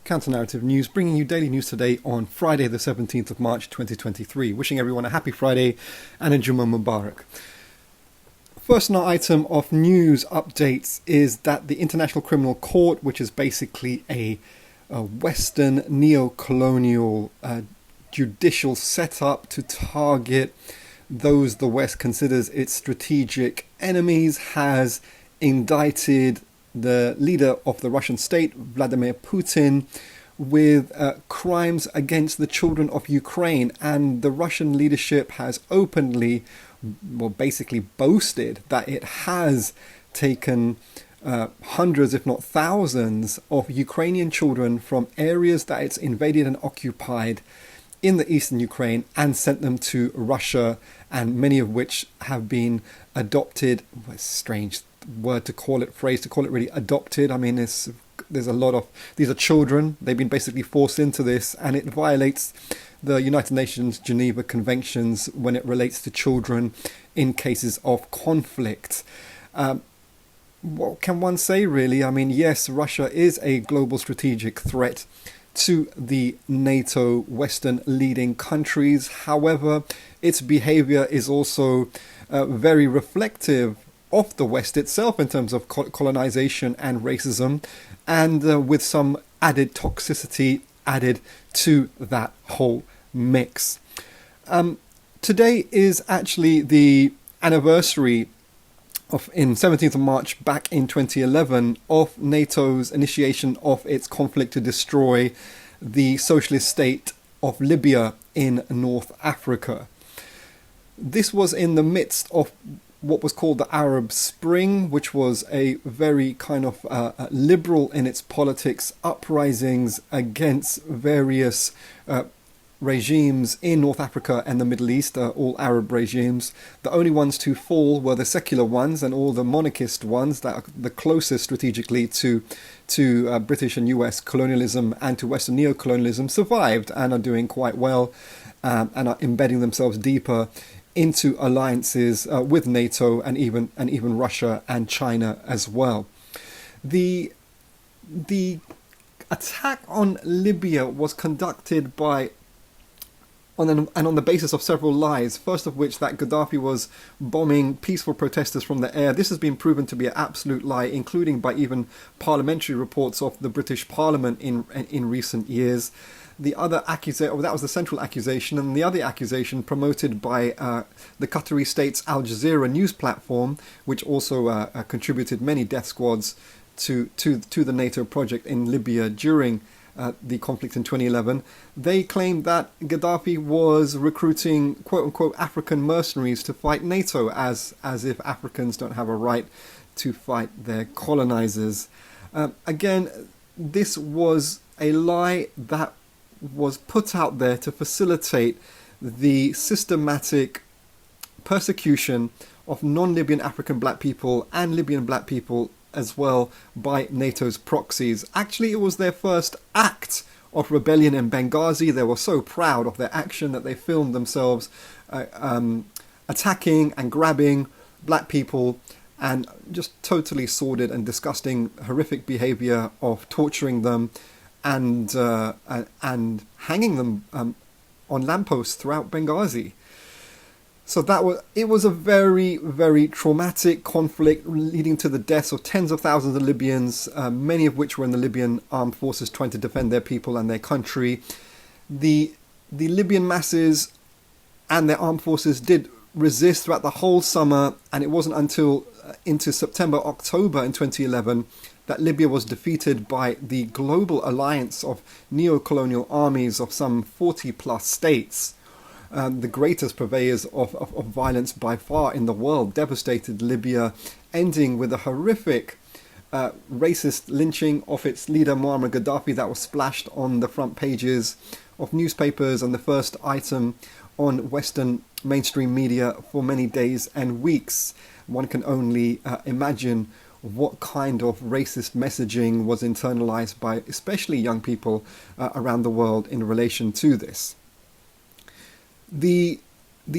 Counter-Narrative News, bringing you daily news today on Friday the 17th of March 2023. Wishing everyone a happy Friday and a Jummah Mubarak. First item of news updates is that the International Criminal Court, which is basically a Western neo-colonial judicial setup to target those the West considers its strategic enemies, has indicted the leader of the Russian state, Vladimir Putin, with crimes against the children of Ukraine. And the Russian leadership has openly, basically boasted that it has taken hundreds, if not thousands, of Ukrainian children from areas that it's invaded and occupied in the eastern Ukraine and sent them to Russia, and many of which have been adopted. Well, it's a strange word to call it, phrase to call it, really, adopted. I mean, there's a lot of, these are children, they've been basically forced into this, and it violates the United Nations Geneva Conventions when it relates to children in cases of conflict. What can one say, really? I mean, yes, Russia is a global strategic threat to the NATO Western leading countries. However, its behavior is also very reflective of the West itself in terms of colonization and racism, and with some added toxicity added to that whole mix. Today is actually the anniversary in 17th of March back in 2011 of NATO's initiation of its conflict to destroy the socialist state of Libya in North Africa. This was in the midst of what was called the Arab Spring, which was a very kind of liberal in its politics, uprisings against various regimes in North Africa and the Middle East, all Arab regimes. The only ones to fall were the secular ones, and all the monarchist ones that are the closest strategically to British and US colonialism and to Western neo-colonialism survived and are doing quite well, and are embedding themselves deeper into alliances with NATO and even Russia and China as well. The attack on Libya was conducted on the basis of several lies, first of which that Gaddafi was bombing peaceful protesters from the air. This has been proven to be an absolute lie, including by even parliamentary reports of the British Parliament in recent years. The other accusation, that was the central accusation, and the other accusation promoted by the Qatari state's Al Jazeera news platform, which also contributed many death squads to the NATO project in Libya during the conflict in 2011. They claimed that Gaddafi was recruiting quote-unquote African mercenaries to fight NATO, as if Africans don't have a right to fight their colonizers. Again, this was a lie that was put out there to facilitate the systematic persecution of non-Libyan African black people and Libyan black people as well by NATO's proxies. Actually, it was their first act of rebellion in Benghazi. They were so proud of their action that they filmed themselves attacking and grabbing black people, and just totally sordid and disgusting, horrific behavior of torturing them and hanging them on lampposts throughout Benghazi. So it was a very, very traumatic conflict leading to the deaths of tens of thousands of Libyans, many of which were in the Libyan armed forces trying to defend their people and their country. The Libyan masses and their armed forces did resist throughout the whole summer, and it wasn't until into September, October in 2011 that Libya was defeated by the global alliance of neo-colonial armies of some 40 plus states. The greatest purveyors of violence by far in the world, devastated Libya, ending with a horrific racist lynching of its leader Muammar Gaddafi that was splashed on the front pages of newspapers and the first item on Western mainstream media for many days and weeks. One can only imagine what kind of racist messaging was internalized by especially young people around the world in relation to this. The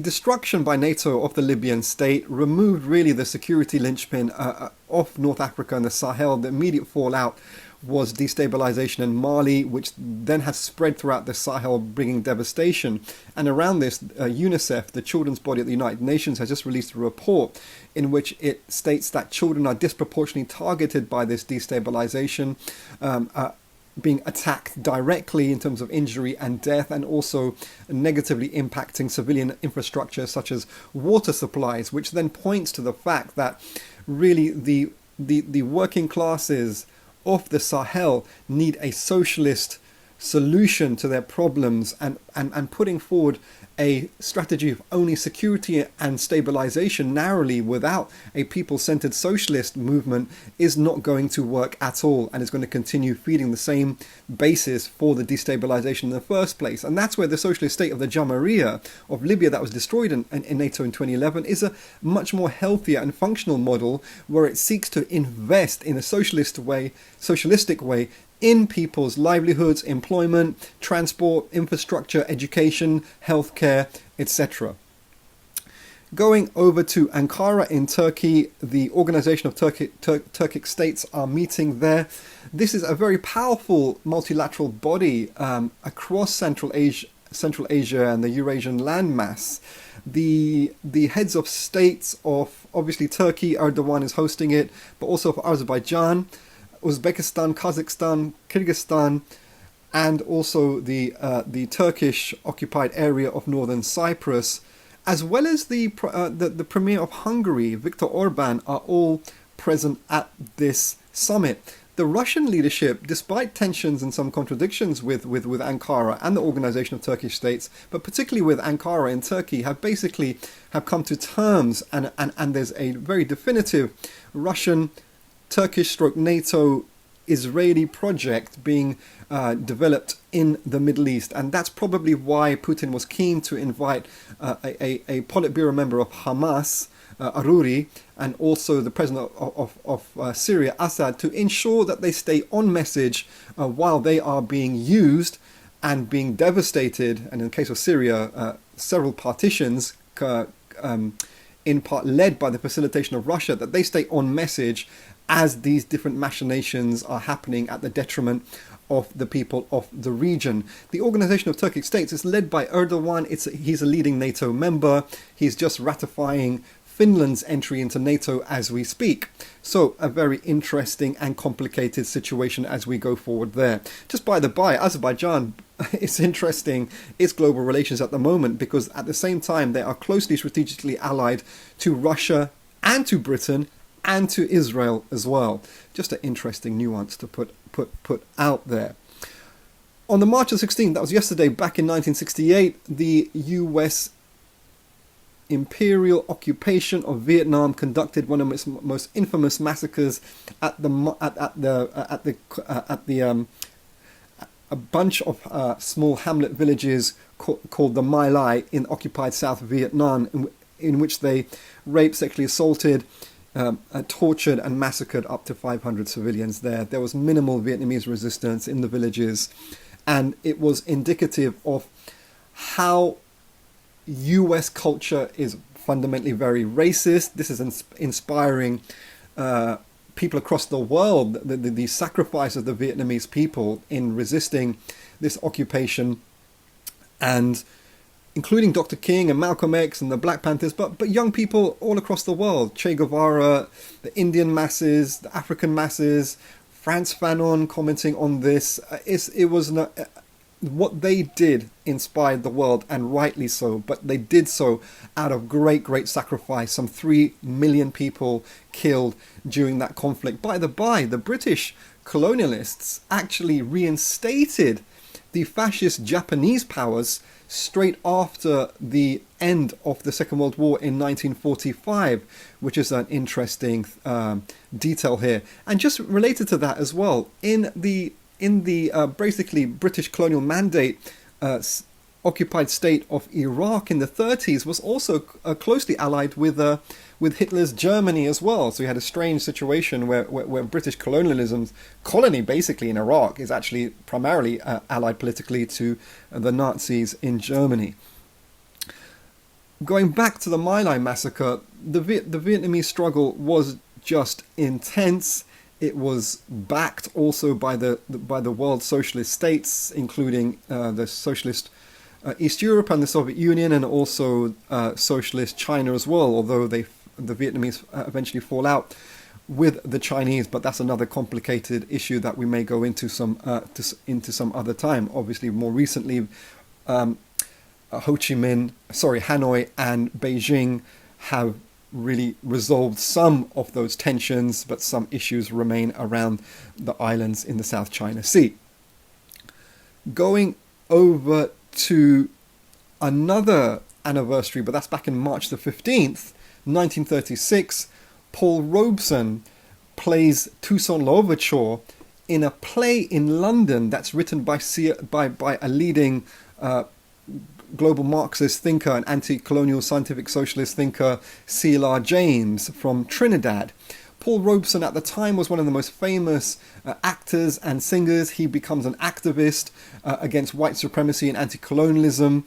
destruction by NATO of the Libyan state removed really the security linchpin of North Africa and the Sahel. The immediate fallout was destabilization in Mali, which then has spread throughout the Sahel, bringing devastation. And around this, UNICEF, the children's body at the United Nations, has just released a report in which it states that children are disproportionately targeted by this destabilization, being attacked directly in terms of injury and death, and also negatively impacting civilian infrastructure such as water supplies, which then points to the fact that really the working classes of the Sahel need a socialist solution to their problems, and putting forward a strategy of only security and stabilization narrowly without a people-centered socialist movement is not going to work at all, and is going to continue feeding the same basis for the destabilization in the first place. And that's where the socialist state of the Jamahiriya of Libya that was destroyed in NATO in 2011 is a much more healthier and functional model, where it seeks to invest in a socialistic way in people's livelihoods, employment, transport, infrastructure, education, healthcare, etc. Going over to Ankara in Turkey, the Organization of Turkic States are meeting there. This is a very powerful multilateral body across Central Asia and the Eurasian landmass. The heads of states of, obviously, Turkey, Erdogan is hosting it, but also of Azerbaijan, Uzbekistan, Kazakhstan, Kyrgyzstan, and also the Turkish occupied area of northern Cyprus, as well as the Premier of Hungary, Viktor Orban, are all present at this summit. The Russian leadership, despite tensions and some contradictions with Ankara and the Organization of Turkish States, but particularly with Ankara in Turkey, have come to terms, and there's a very definitive Russian, Turkish/NATO Israeli project being developed in the Middle East. And that's probably why Putin was keen to invite a Politburo member of Hamas, Aruri, and also the president of Syria, Assad, to ensure that they stay on message while they are being used and being devastated, and in the case of Syria, several partitions, in part led by the facilitation of Russia, that they stay on message as these different machinations are happening at the detriment of the people of the region. The Organization of Turkic States is led by Erdogan. He's a leading NATO member. He's just ratifying Finland's entry into NATO as we speak. So a very interesting and complicated situation as we go forward there. Just by the by, Azerbaijan, it's interesting its global relations at the moment, because at the same time they are closely strategically allied to Russia and to Britain and to Israel as well. Just an interesting nuance to put out there. On the March of 16th, that was yesterday, back in 1968, the US imperial occupation of Vietnam conducted one of its most infamous massacres at a bunch of small hamlet villages called the My Lai in occupied South Vietnam, in which they raped, sexually assaulted, tortured and massacred up to 500 civilians there. There was minimal Vietnamese resistance in the villages, and it was indicative of how US culture is fundamentally very racist. This is inspiring people across the world, the sacrifice of the Vietnamese people in resisting this occupation, and including Dr. King and Malcolm X and the Black Panthers, but young people all across the world. Che Guevara, the Indian masses, the African masses, Frantz Fanon commenting on this. What they did inspired the world, and rightly so, but they did so out of great sacrifice. Some 3 million people killed during that conflict. By the by, the British colonialists actually reinstated the fascist Japanese powers straight after the end of the Second World War in 1945, which is an interesting detail here. And just related to that as well, in the basically British colonial mandate, occupied state of Iraq in the 30s was also closely allied with Hitler's Germany as well. So you had a strange situation where British colony basically in Iraq is actually primarily allied politically to the Nazis in Germany. Going back to the My Lai massacre, the Vietnamese struggle was just intense. It was backed also by the world socialist states, including the socialist East Europe and the Soviet Union, and also socialist China as well. Although the Vietnamese eventually fall out with the Chinese, but that's another complicated issue that we may go into some other time. Obviously, more recently, Hanoi and Beijing have really resolved some of those tensions, but some issues remain around the islands in the South China Sea. Going over to another anniversary, but that's back in March the 15th, 1936, Paul Robeson plays Touissant l'Ouverture in a play in London that's written by a leading global Marxist thinker and anti-colonial scientific socialist thinker, CLR James from Trinidad. Paul Robeson at the time was one of the most famous actors and singers. He becomes an activist against white supremacy and anti-colonialism.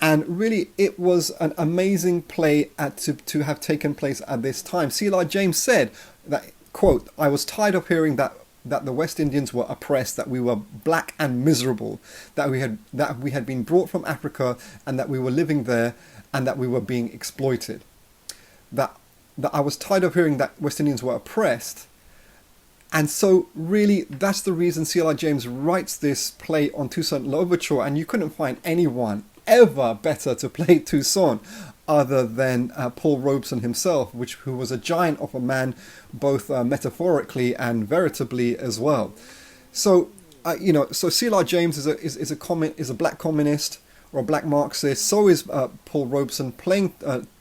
And really, it was an amazing play to have taken place at this time. CLR James said that, quote, "I was tired of hearing that the West Indians were oppressed, that we were black and miserable, that we had been brought from Africa and that we were living there and that we were being exploited. That I was tired of hearing that West Indians were oppressed." And so really, that's the reason CLR James writes this play on Touissant l'Ouverture, and you couldn't find anyone ever better to play Touissant other than Paul Robeson himself, who was a giant of a man, both metaphorically and veritably as well. So, so CLR James is a black communist or a black Marxist. So is Paul Robeson playing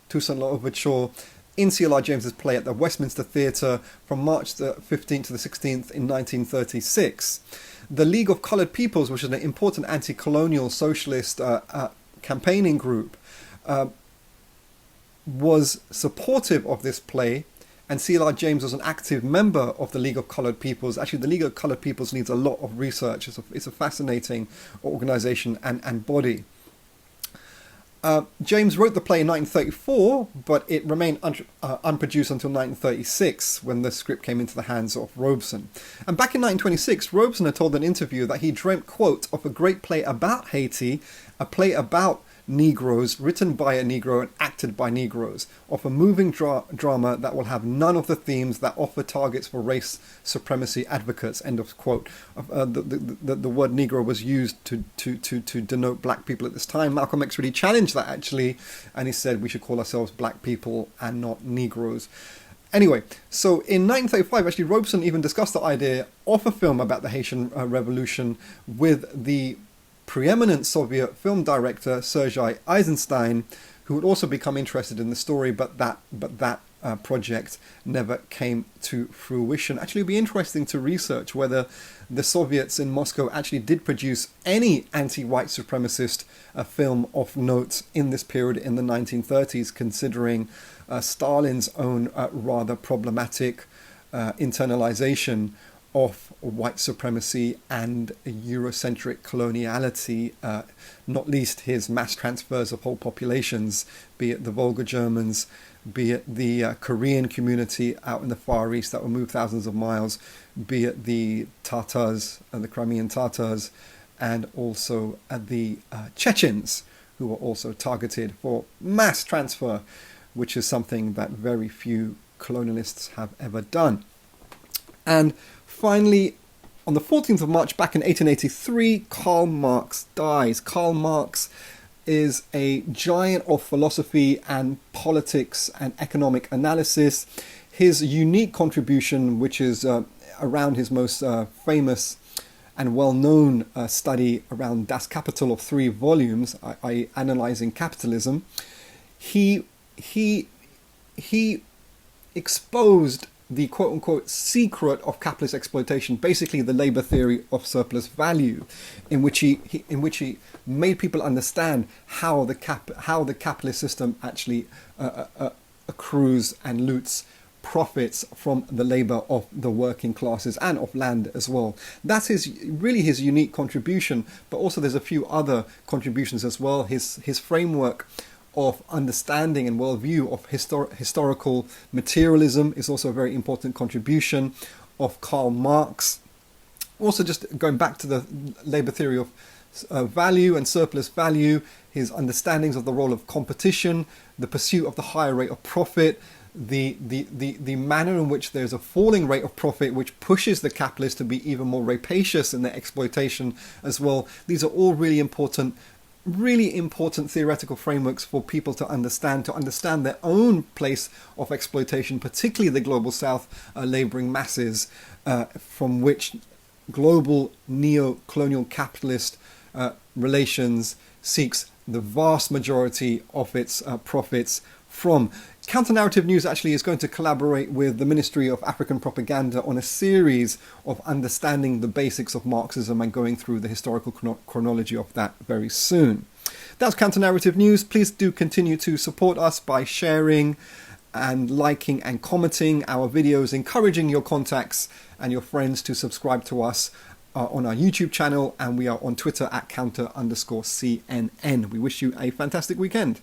Touissant l'Ouverture in CLR James's play at the Westminster Theatre from March the 15th to the 16th in 1936. The League of Coloured Peoples, which is an important anti-colonial socialist campaigning group, was supportive of this play, and CLR James was an active member of the League of Coloured Peoples. Actually, the League of Coloured Peoples needs a lot of research. It's a fascinating organisation and body. James wrote the play in 1934, but it remained unproduced until 1936 when the script came into the hands of Robeson. And back in 1926, Robeson had told an interview that he dreamt, quote, of a great play about Haiti, a play about Negroes, written by a Negro and acted by Negroes, of a moving drama that will have none of the themes that offer targets for race supremacy advocates, end of quote. The word Negro was used to denote black people at this time. Malcolm X really challenged that, actually, and he said we should call ourselves black people and not Negroes. Anyway, so in 1935, actually, Robeson even discussed the idea of a film about the Haitian Revolution with the preeminent Soviet film director Sergei Eisenstein, who would also become interested in the story, but that project never came to fruition. Actually, it would be interesting to research whether the Soviets in Moscow actually did produce any anti-white supremacist film of note in this period in the 1930s, considering Stalin's own rather problematic internalization of white supremacy and Eurocentric coloniality, not least his mass transfers of whole populations, be it the Volga Germans, be it the Korean community out in the Far East that were moved thousands of miles, be it the Tatars, the Crimean Tatars, and also the Chechens, who were also targeted for mass transfer, which is something that very few colonialists have ever done. And finally, on the 14th of March back in 1883, Karl Marx dies. Karl Marx is a giant of philosophy and politics and economic analysis. His unique contribution, which is around his most famous and well-known study around Das Kapital of 3 volumes, i.e. analyzing capitalism, he exposed the quote-unquote secret of capitalist exploitation, basically the labor theory of surplus value, in which he made people understand how the capitalist system actually accrues and loots profits from the labor of the working classes and of land as well. That's really his unique contribution, but also there's a few other contributions as well. His framework of understanding and worldview of historical materialism is also a very important contribution. of Karl Marx. Also, just going back to the labour theory of value and surplus value, his understandings of the role of competition, the pursuit of the higher rate of profit, the manner in which there's a falling rate of profit which pushes the capitalists to be even more rapacious in their exploitation as well. These are all really important theoretical frameworks for people to understand their own place of exploitation, particularly the global south labouring masses, from which global neo-colonial capitalist relations seeks the vast majority of its profits from. Counter-Narrative News actually is going to collaborate with the Ministry of African Propaganda on a series of understanding the basics of Marxism and going through the historical chronology of that very soon. That's Counter-Narrative News. Please do continue to support us by sharing and liking and commenting our videos, encouraging your contacts and your friends to subscribe to us on our YouTube channel, and we are on Twitter at @counter_CNN. We wish you a fantastic weekend.